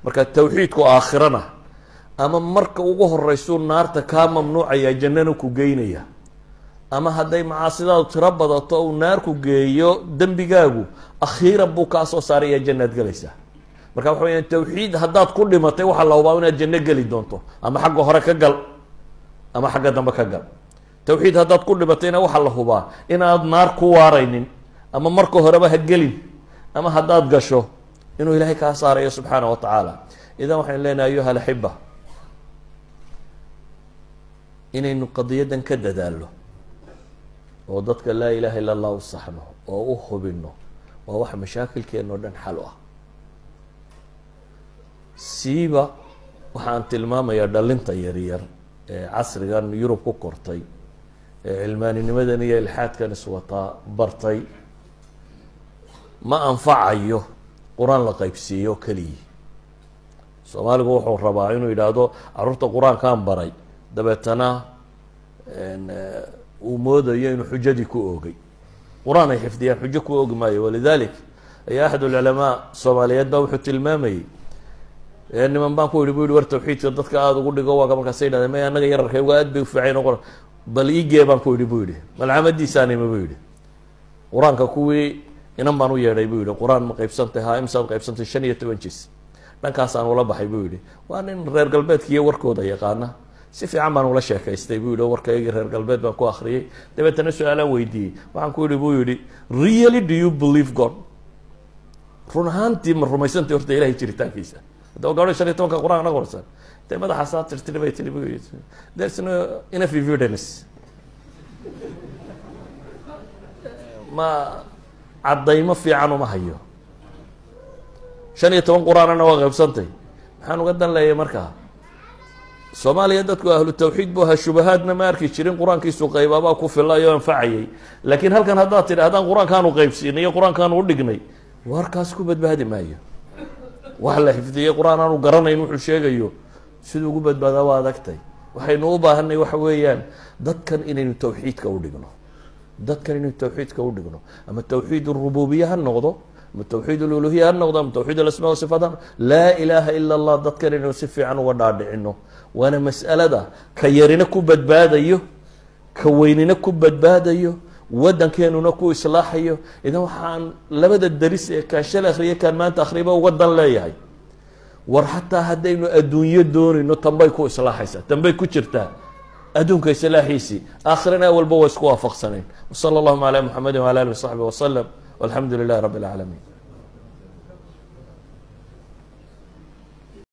marka tawxiidku aakhirana ama marka ugu horeyso naarta ka mamnuucaya jannana ku geynaya ama haday macaasidaadu tira badato oo naar ku geeyo dambigaagu akhiran buu ka soo saaraya jannad galaysa marka waxa weeyaan tawxiid hadaad ku dhimatay waxa la hubaa inaad janno gali doonto ama xagga hore ka gal ama xagga dambe ka gal tawxiid hadaad ku dhimatayna waxa la hubaa inaad naar ku waaraynin ama marka horeba ha gelin ama hadaad gasho inuu ilaahay ka saarayo subhanahu wa ta'ala idan waxaan leenahay ayuha alhibba inaynu qadiyadan ka dadaalo oo dadka laa ilaaha illa allah saxno oo u hubino waa wax mashaakilkeena oo dhan xal ah siiba waxaan tilmaamayaa dhalinta yaryar ee casrigan Yurub ku kortay ee cilmaaninimadan iyo ilxaadkan iswata bartay ma anfacayo quraan la qaybsiyo kaliya Soomaaligu wuxuu rabaa inuu yiraahdo carruurta quraankaan baray dabeetana uu moodayo inuu xujadi ku oogay quraan ay xifdiyaan xujo ku oogi maayo walidalik ay ahad ulama Soomaaliyeed baa wuxuu tilmaamayay niman baan ku yiri war tawxiidka dadka aad ugu dhigo waa marka sayidada ma anaga yararkay uga aad bay u fiicay noqon bal iigee baan ku yiri malcamadiisaan ma buu yiri quraanka kuwii inan baan u yeedhay buu yiri quraan ma qaybsantay ha imsa qaybsantay 15 jis dhankaas aan ula baxay buu yiri waa nin reer galbeedkiiyo warkooda yaqaana si fiican baan ula sheekaystay buu yiri warkayga reer galbeed baan ku akhriyay dabeetana su'aalaan weydiiyay waxaan ku yiri buu yiri really do you believe God run ahaantii ma rumaysantay horta ilaahay jiritaankiisa doo gaadho 15 quraan anaga warsan tay madaxa saar tirtirbay buu yiri there's no enough evidence ma cadaymo fiican uma hayo 15 quraanana waa qaybsantay maxaan uga dan leeyahay markaa Soomaaliya dadku ahlu tawxiid buu ha shubahaadna ma arki jirin quraankiisu qaybaba ku filayo anfacayay laakiin halkan hadaa tiraahdan quraankaan u qaybsiinay quraankaan u dhignay warkaas ku badbaadi maayo wax la xifdiyay quraan aanu garanayn wuxuu sheegayo sidoo ugu badbaada waa adagtay waxaynu u baahanay waxa weeyaan dadkan inaynu tawxiidka u dhigno dadkan inaynu tawxiidka u dhigno ama tawxiid ar-rububiyyah noqdo ama tawxiid al-uluhiyyah noqdo ama tawxiid al-asmaa wa sifaat la ilaha illa allah dadkan inaynu si fiican uga dhaadhicino waana mas'alada ka yarina ku badbaadayo ka weynina ku badbaadayo wadankeenuna ku islaaxayo idan waxaan labada daris ee ka shal akhriye kan maanta akhriba uga dan leeyahay war hatta hadaynu adduunyo doonayno tambay ku islaaxaysa tambay ku jirtaa adduunka islaaxiisi aakhirina walba waa isku waafaqsaneen sallallahu alayhi wa sallam wa ala alihi wa sahbihi wa sallam walhamdulillahi rabbil alamin